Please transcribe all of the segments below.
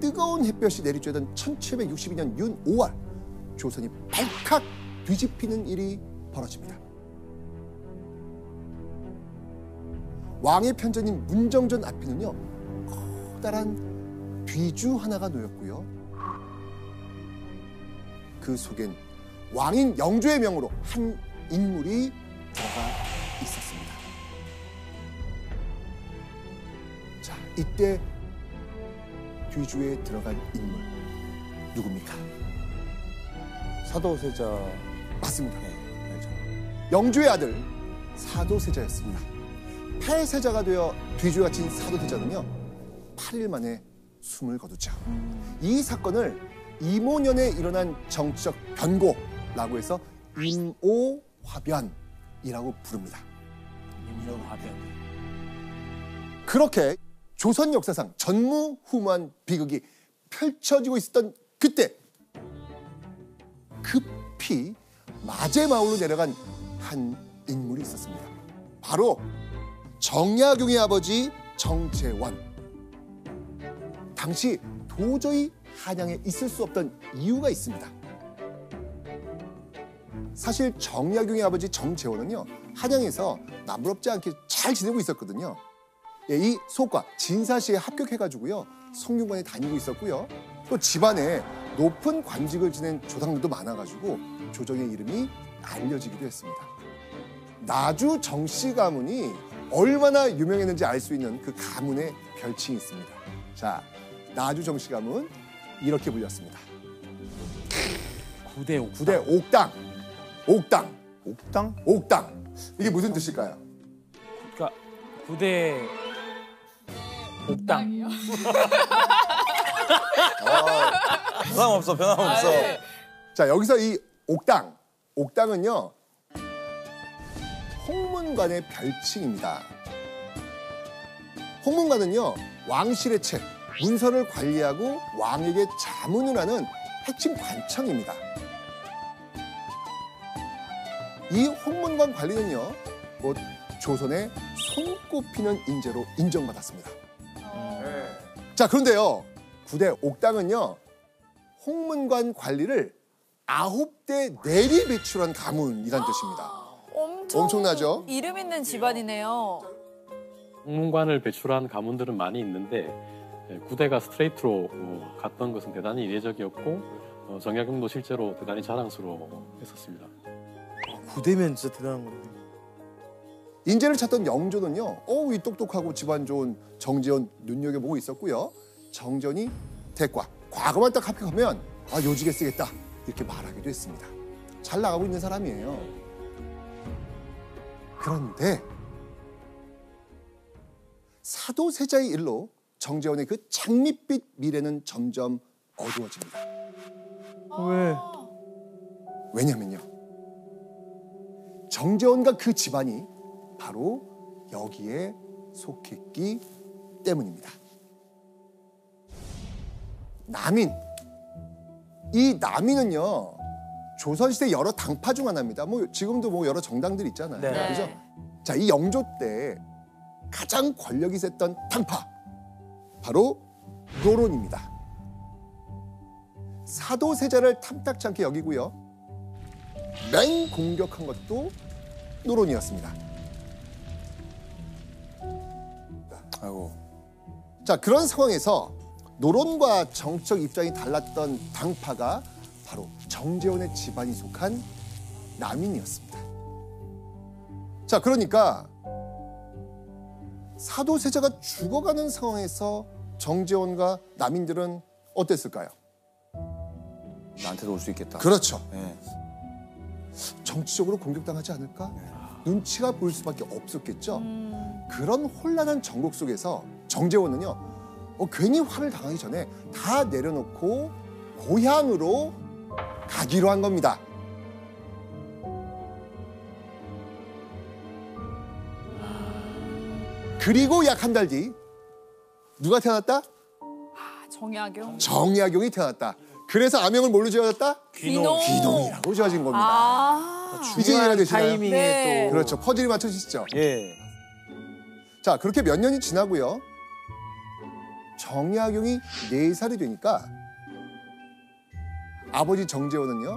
뜨거운 햇볕이 내리쬐던 1762년 윤 5월 조선이 발칵 뒤집히는 일이 벌어집니다. 왕의 편전인 문정전 앞에는요 커다란 뒤주 하나가 놓였고요. 그 속엔 왕인 영조의 명으로 한 인물이 들어가 있었습니다. 자, 이때 뒤주에 들어간 인물 누굽니까? 사도세자. 맞습니다. 네, 알죠. 영조의 아들 사도세자였습니다. 폐세자가 되어 뒤주에 갇힌 사도세자는요 8일 만에 숨을 거두죠. 이 사건을 이모년에 일어난 정치적 변고라고 해서 임오화변이라고 부릅니다. 임오화변. 그렇게 조선 역사상 전무후무한 비극이 펼쳐지고 있었던 그때 급히 마제마을로 내려간 한 인물이 있었습니다. 바로 정약용의 아버지 정재원. 당시 도저히 한양에 있을 수 없던 이유가 있습니다. 사실 정약용의 아버지 정재원은요 한양에서 나무럽지 않게 잘 지내고 있었거든요. 예, 이 소과 진사시에 합격해가지고요 성균관에 다니고 있었고요. 또 집안에 높은 관직을 지낸 조상들도 많아가지고 조정의 이름이 알려지기도 했습니다. 나주 정씨 가문이 얼마나 유명했는지 알 수 있는 그 가문의 별칭이 있습니다. 자, 나주 정씨 가문 이렇게 불렸습니다. 9대 5. 9대 옥당. 옥당. 옥당? 옥당. 이게 무슨 뜻일까요? 그러니까 9대 옥당. 변함없어, 변함없어. 네. 자, 여기서 이 옥당. 옥당은요. 홍문관의 별칭입니다. 홍문관은요. 왕실의 책, 문서를 관리하고 왕에게 자문을 하는 핵심 관청입니다. 이 홍문관 관리는요. 곧 조선의 손꼽히는 인재로 인정받았습니다. 자, 그런데요. 9대 옥당은요. 홍문관 관리를 9대 내리 배출한 가문이란 뜻입니다. 엄청나죠? 이름 있는 집안이네요. 홍문관을 배출한 가문들은 많이 있는데 9대가 스트레이트로 갔던 것은 대단히 이례적이었고 정약용도 실제로 대단히 자랑스러워했었습니다. 9대면 진짜 대단한 건데. 인재를 찾던 영조는요. 이 똑똑하고 집안 좋은 정재원 눈여겨보고 있었고요. 정재원이 대과, 과거만 딱 합격하면 요직에 쓰겠다 이렇게 말하기도 했습니다. 잘 나가고 있는 사람이에요. 그런데 사도세자의 일로 정재원의 그 장밋빛 미래는 점점 어두워집니다. 왜? 왜냐면요. 정재원과 그 집안이 바로 여기에 속했기 때문입니다. 남인. 이 남인은요. 조선시대 여러 당파 중 하나입니다. 지금도 여러 정당들 있잖아요. 네. 그죠? 자, 이 영조 때 가장 권력이 셌던 당파. 바로 노론입니다. 사도세자를 탐탁치 않게 여기고요. 맹 공격한 것도 노론이었습니다. 아이고. 자, 그런 상황에서 노론과 정치적 입장이 달랐던 당파가 바로 정재원의 집안이 속한 남인이었습니다. 자, 그러니까 사도세자가 죽어가는 상황에서 정재원과 남인들은 어땠을까요? 나한테도 올 수 있겠다. 그렇죠. 네. 정치적으로 공격당하지 않을까? 눈치가 보일 수밖에 없었겠죠. 그런 혼란한 정국 속에서 정재원은요. 괜히 화를 당하기 전에 다 내려놓고 고향으로 가기로 한 겁니다. 그리고 약 한 달 뒤 누가 태어났다? 정약용. 정약용이 태어났다. 그래서 아명을 뭘로 지어졌다? 귀농. 귀농이라고 지어진 겁니다. 이제 이해가 되시나요? 타이밍에 네. 또. 그렇죠. 퍼즐이 맞춰지시죠? 예. 자, 그렇게 몇 년이 지나고요. 정약용이 4살이 되니까 아버지 정재호는요,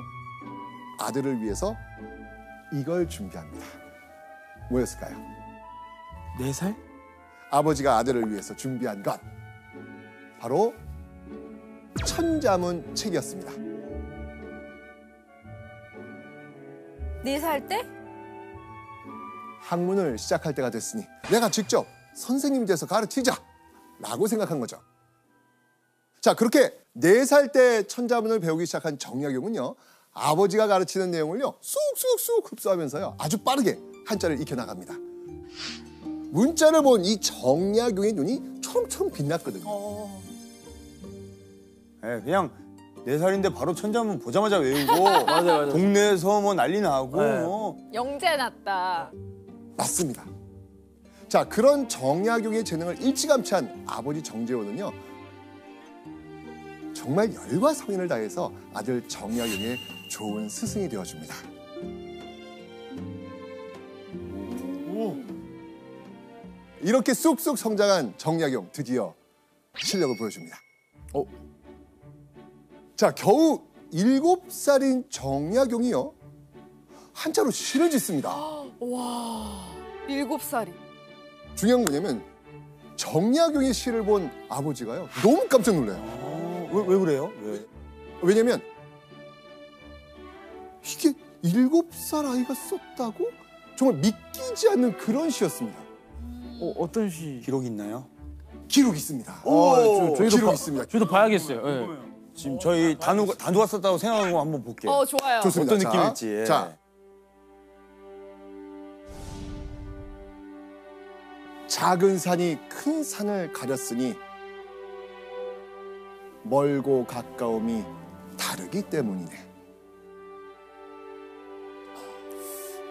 아들을 위해서 이걸 준비합니다. 뭐였을까요? 4살? 아버지가 아들을 위해서 준비한 것, 바로 천자문 책이었습니다. 4살 때? 학문을 시작할 때가 됐으니 내가 직접 선생님이 돼서 가르치자 라고 생각한 거죠. 자, 그렇게 4살 때 천자문을 배우기 시작한 정약용은요, 아버지가 가르치는 내용을요 쑥쑥쑥 흡수하면서요 아주 빠르게 한자를 익혀나갑니다. 문자를 본 이 정약용의 눈이 초롱초롱 빛났거든요. 네, 그냥 4살인데 바로 천자문 보자마자 외우고 맞아. 동네에서 뭐 난리 나고 네. 뭐. 영재 났다. 맞습니다. 자, 그런 정약용의 재능을 일찌감치 한 아버지 정재호는요, 정말 열과 성의를 다해서 아들 정약용의 좋은 스승이 되어줍니다. 이렇게 쑥쑥 성장한 정약용, 드디어 실력을 보여줍니다. 자, 겨우 7살인 정약용이요, 한자로 시를 짓습니다. 와, 7살이. 중요한 건 뭐냐면 정약용의 시를 본 아버지가요 너무 깜짝 놀라요. 왜 그래요? 왜? 왜냐면 이게 7살 아이가 썼다고? 정말 믿기지 않는 그런 시였습니다. 어떤 시? 기록이 있나요? 기록이 있습니다. 저희도 기록이 있습니다. 저희도 봐야겠어요. 예. 지금 저희 단우가 썼다고 생각하고 한번 볼게요. 좋아요. 좋습니다. 어떤 느낌일지. 예. 자, 작은 산이 큰 산을 가렸으니 멀고 가까움이 다르기 때문이네.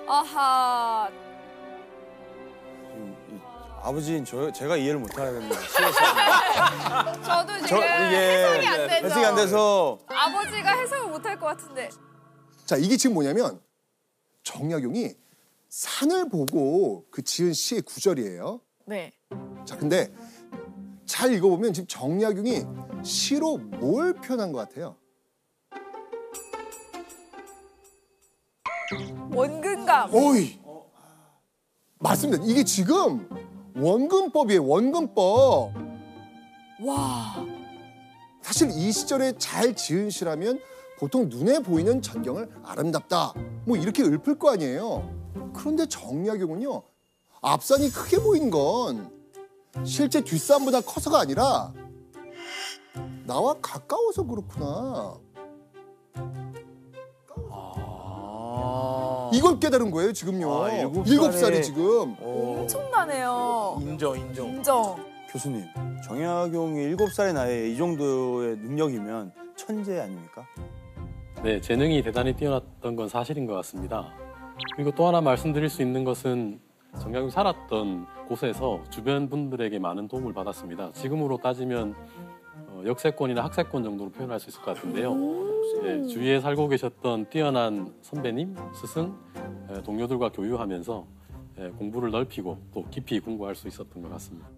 아하. 아버지는 제가 이해를 못 하겠네요. 저도 지금 해석이 안 되죠. 해석이 안 돼서. 아버지가 해석을 못할 것 같은데. 자, 이게 지금 뭐냐면 정약용이 산을 보고 그 지은 시의 구절이에요. 네. 자, 근데 잘 읽어보면 지금 정약용이 시로 뭘 표현한 것 같아요? 원근감. 오이! 맞습니다. 이게 지금 원근법이에요, 원근법. 와. 사실 이 시절에 잘 지은 시라면 보통 눈에 보이는 전경을 아름답다, 뭐 이렇게 읊을 거 아니에요. 그런데 정약용은요, 앞산이 크게 보이는 건 실제 뒷산보다 커서가 아니라 나와 가까워서 그렇구나. 이걸 깨달은 거예요, 지금요. 7살이 지금. 엄청나네요. 인정. 교수님, 정약용이 7살의 나이에 이 정도의 능력이면 천재 아닙니까? 네, 재능이 대단히 뛰어났던 건 사실인 것 같습니다. 그리고 또 하나 말씀드릴 수 있는 것은 정약용이 살았던 곳에서 주변 분들에게 많은 도움을 받았습니다. 지금으로 따지면 역세권이나 학세권 정도로 표현할 수 있을 것 같은데요. 네, 주위에 살고 계셨던 뛰어난 선배님, 스승, 동료들과 교유하면서 공부를 넓히고 또 깊이 공부할 수 있었던 것 같습니다.